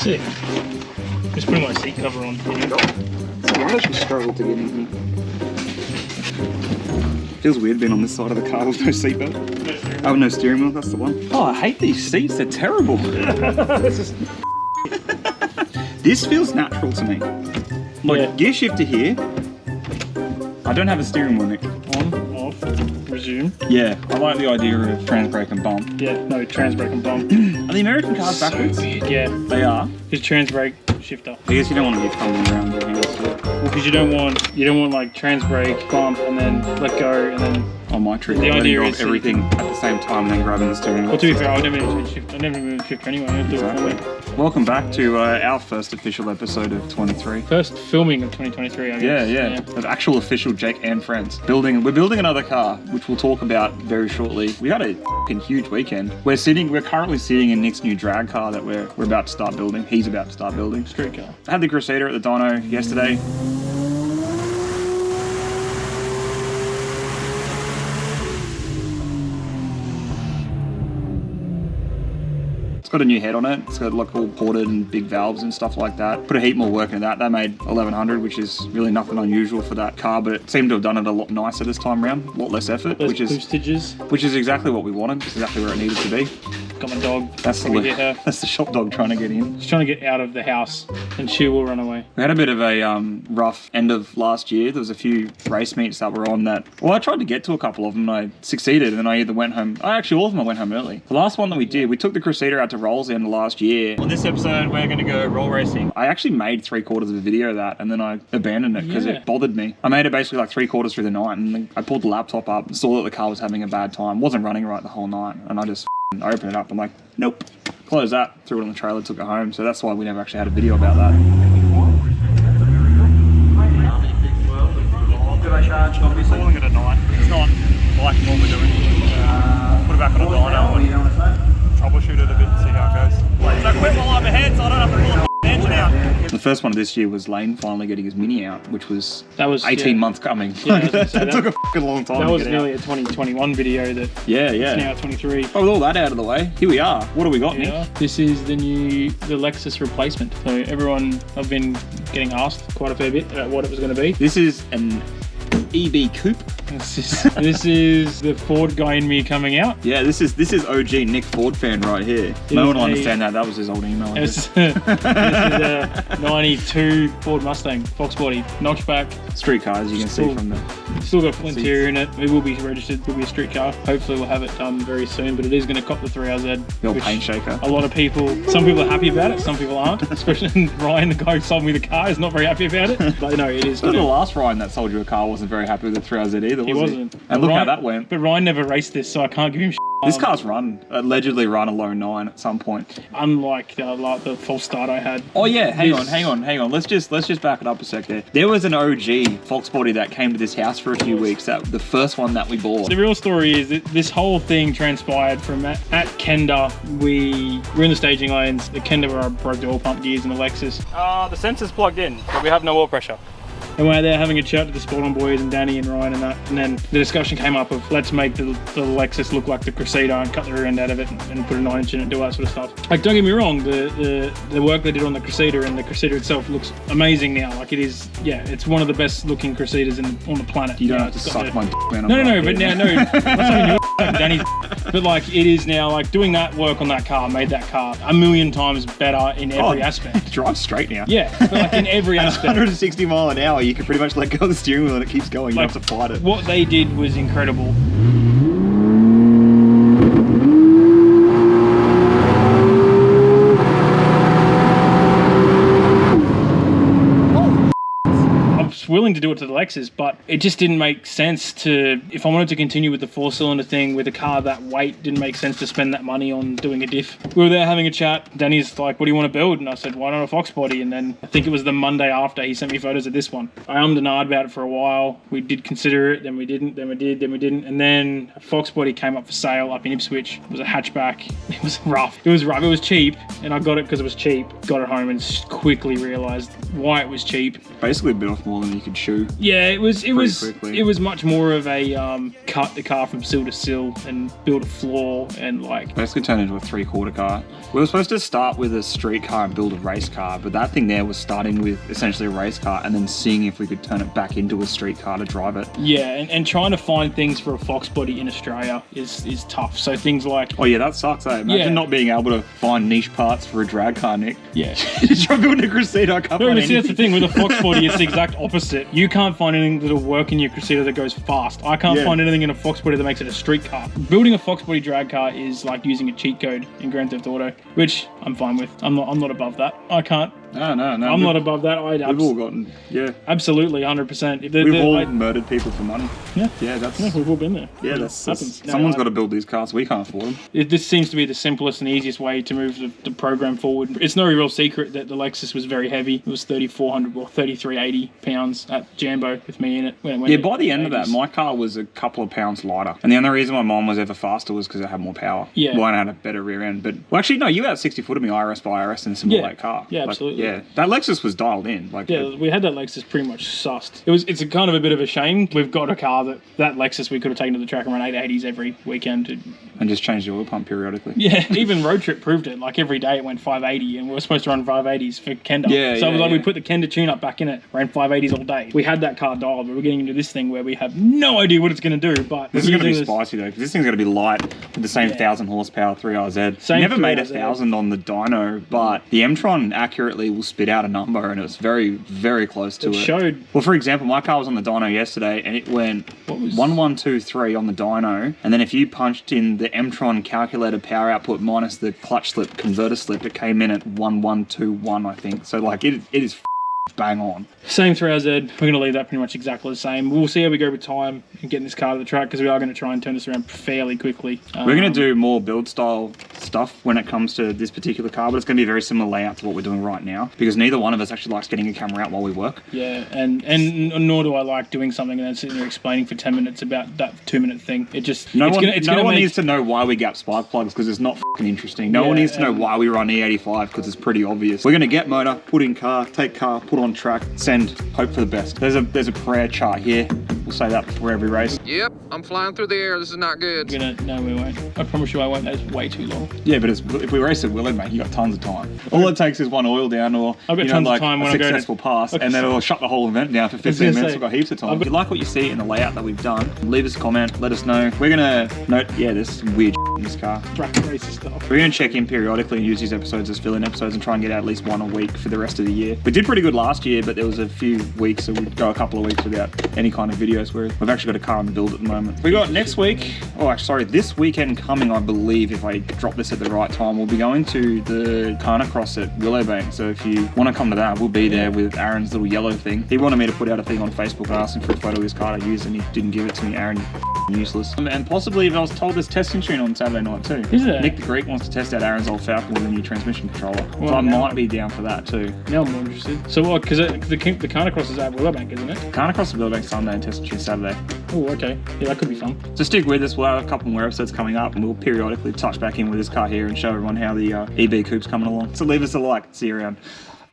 Sick. Just putting my seat cover on. I actually struggled to get in here. Feels weird being on this side of the car with no seatbelt. Oh, no steering wheel, that's the one. Oh, I hate these seats, they're terrible. This feels natural to me. Like, gear shifter here. I don't have a steering wheel, Nick. On, off, resume. Yeah, I like the idea of trans brake and bump. Yeah, no, trans brake and bump. Are the American cars backwards? So weird. Yeah. They are. It's trans brake, shifter. I guess you don't want to be fumbling around your hands. Well, because you don't want like trans brake, bump, and then let go, and then. On my trip, The idea is everything at the same time and then grabbing the steering wheel. Well, to be fair, I never moved shift anyway. I do it for me. Welcome back to our first official episode of 23. First filming of 2023, I guess. Yeah. Of actual official Jake and friends. We're building another car, which we'll talk about very shortly. We had a fucking huge weekend. We're currently sitting in Nick's new drag car that we're about to start building. He's about to start building. Street car. I had the Crusader at the dyno yesterday. It's got a new head on it. It's got like all ported and big valves and stuff like that. Put a heap more work into that. They made 1100, which is really nothing unusual for that car, but it seemed to have done it a lot nicer this time around. A lot less effort, which is exactly what we wanted. It's exactly where it needed to be. Got my dog. That's the shop dog trying to get in. She's trying to get out of the house, and she will run away. We had a bit of a rough end of last year. There was a few race meets that were on that. Well, I tried to get to a couple of them, and I succeeded, and then I either went home. All of them I went home early. The last one that we did, we took the Crusader out to Rolls the end of last year. On this episode, we're going to go roll racing. I actually made 3/4 of a video of that, and then I abandoned it because it bothered me. I made it basically like 3/4 through the night, and I pulled the laptop up and saw that the car was having a bad time. Wasn't running right the whole night, and I just opened it up. I'm like, nope. Closed that, threw it on the trailer, took it home. So that's why we never actually had a video about that. Did I charge? Obviously. Calling it a night. It's not like what we're doing. Put it back on a dyno and troubleshoot it a bit and see how it goes. So quit while I'm ahead so I don't have to pull the engine out. The first one of this year was Lane finally getting his Mini out, which was 18 months coming. Yeah, that took a fucking long time. That was nearly a 2021 video that it's now 23. Oh, with all that out of the way, here we are. What do we got, Nick? This is the LEXUS replacement. So everyone, I've been getting asked quite a fair bit about what it was going to be. This is an EB Coupe. This is the Ford guy in me coming out. Yeah, this is OG Nick Ford fan right here. No one will understand that. That was his old email. This is a 92 Ford Mustang, foxbody, notchback. Street car, as you can see from the... Still got full interior in it. It will be registered. It will be a street car. Hopefully we'll have it done very soon, but it is going to cop the 3RZ. The old paint shaker. A lot of people, some people are happy about it, some people aren't. Especially Ryan, the guy who sold me the car, is not very happy about it. But no, it is. The last Ryan that sold you a car wasn't very happy with the 3RZ either, he wasn't. And look how that went. But Ryan never raced this, so I can't give him shit. This car's allegedly run a low 9 at some point. Unlike the false start I had. Oh yeah, hang on. Let's just back it up a sec there. There was an OG foxbody that came to this house for a few weeks. That the first one that we bought. The real story is that this whole thing transpired from at KENDA. We were in the staging lanes. The KENDA where I broke the oil pump gears in the LEXUS. The sensor's plugged in, but we have no oil pressure. And we're there having a chat to the Sport On boys and Danny and Ryan and that. And then the discussion came up of let's make the LEXUS look like the Crusader and cut the rear end out of it and put a 9-inch in it and do all that sort of stuff. Like, don't get me wrong, the work they did on the Crusader and the Crusader itself looks amazing now. Like, it is, it's one of the best looking Crusaders on the planet. You don't have to suck my dick, man. No, but now, that's not your Danny's. But like, it is now, like, doing that work on that car made that car a million times better in every aspect. It drives straight now. Yeah, but like in every aspect. 160 mile an hour, you can pretty much let go of the steering wheel and it keeps going. You don't have to fight it. What they did was incredible. Willing to do it to the LEXUS, but it just didn't make sense to, if I wanted to continue with the 4-cylinder thing with a car that weight, didn't make sense to spend that money on doing a diff. We were there having a chat. Danny's like, what do you want to build? And I said, why not a fox body? And then I think it was the Monday after he sent me photos of this one. I ummed and ahed about it for a while. We did consider it, then we didn't, then we did, then we didn't. And then a fox body came up for sale up in Ipswich. It was a hatchback. It was rough. It was cheap, and I got it because it was cheap. Got it home and quickly realized why it was cheap. Basically bit off more than you could could shoot. Yeah, it was quickly. much more of a cut the car from sill to sill and build a floor and like Basically turned into a 3/4 car. We were supposed to start with a street car and build a race car, but that thing there was starting with essentially a race car and then seeing if we could turn it back into a street car to drive it. yeah, and trying to find things for a Foxbody in Australia is tough. So things like Oh yeah, that sucks, eh? Imagine Yeah. not being able to find niche parts for a drag car, Nick. yeah. Try building a Crusader, I can't No, find but see, that's the anything. thing with a Foxbody, it's the exact opposite. You can't find anything that'll work in your Crusader that goes fast. I can't Yeah. find anything in a Foxbody that makes it a street car. Building a Foxbody drag car is like using a cheat code in Grand Theft Auto, which I'm fine with. I'm not above that. I can't. No. I'm not above that. We've all gotten, yeah. Absolutely, 100%. We've all murdered people for money. Yeah. Yeah, that's... Yeah, we've all been there. Yeah, It that's happens. No, someone's got to build these cars. We can't afford them. This seems to be the simplest and easiest way to move the program forward. It's no real secret that the Lexus was very heavy. It was 3,400 or 3,380 pounds at Jambo with me in it. When Yeah, by the end of that, 80s. my car was a couple of pounds lighter. And the only reason my mine was ever faster was because it had more power. Yeah. Mine had a better rear end. But, well, actually, no, you had 60 foot of me IRS by IRS in a similar Yeah. weight car. Yeah, Like, absolutely. Yeah, that Lexus was dialed in. Like, Yeah, we had that Lexus pretty much sussed. It's a kind of a bit of a shame. We've got a car that Lexus we could have taken to the track and run 880s every weekend. and just changed the oil pump periodically. Yeah, even road trip proved it. Like every day it went 580 and we were supposed to run 580s for KENDA. Yeah, so it was like yeah. we put the KENDA tune up back in it, ran 580s all day. We had that car dialed, but we're getting into this thing where we have no idea what it's going to do. But This is going to be using spicy though, because this thing's going to be light with the same 1,000 horsepower 3RZ. Same Never made 3RZ. 1,000 on the dyno, but the M-Tron accurately will spit out a number, and it was very, very close to it. showed. Well, for example, my car was on the dyno yesterday, and it went What was- 1123 on the dyno, and then if you punched in the M-Tron calculated power output minus the clutch slip, converter slip, it came in at 1121, I think. So like it is bang on. Same 3RZ. We're going to leave that pretty much exactly the same. We'll see how we go with time and getting this car to the track because we are going to try and turn this around fairly quickly. We're going to do more build style stuff when it comes to this particular car, but it's going to be a very similar layout to what we're doing right now because neither one of us actually likes getting a camera out while we work. Yeah, and nor do I like doing something and then sitting there explaining for 10 minutes about that 2-minute thing. It just No it's one, gonna, no one needs to know why we gap spark plugs because it's not fucking interesting. No one Yeah, needs to know why we run E85 because it's pretty obvious. We're going to get motor, put in car, take car, put on track, send, hope for the best. There's a prayer chart here. We'll say that before every race. Yep, I'm flying through the air. This is not good. No, we won't. I promise you I won't. That's way too long. Yeah, but if we race at Willard, mate, you got tons of time. All it takes is one oil down or I've got you know, tons of like time when a I go to- successful pass, Okay. and then it'll shut the whole event down for 15 gonna minutes. say, We've got heaps of time. I've If you like what you see in the layout that we've done, leave us a comment. Let us know. We're gonna note. Yeah, there's some weird in this car. Track racy stuff. We're going to check in periodically and use these episodes as fill-in episodes and try and get out at least one a week for the rest of the year. We did pretty good last year, but there was a few weeks, so we'd go a couple of weeks without any kind of videos where we've actually got a car on the build at the moment. We got next week, this weekend coming, I believe, if I drop this at the right time, we'll be going to the KHANACROSS at Willowbank. So if you want to come to that, we'll be there with Aaron's little yellow thing. He wanted me to put out a thing on Facebook asking for a photo of his car to use, and he didn't give it to me. Aaron, you useless. And possibly, if I was told there's testing tune on Saturday night too. Is there? Nick the Greek wants to test out Aaron's old Falcon with a new transmission controller. Well, so I now- might be down for that too. Now I'm more interested. So what? Because the KHANACROSS is at Willowbank, isn't it? KHANACROSS at Willowbank Sunday and testing tune Saturday. Oh, okay. Yeah, that could be fun. So stick with us. We'll have a couple more episodes coming up, and we'll periodically touch back in with this car here and show everyone how the EB Coupe's coming along. So leave us a like. See you around.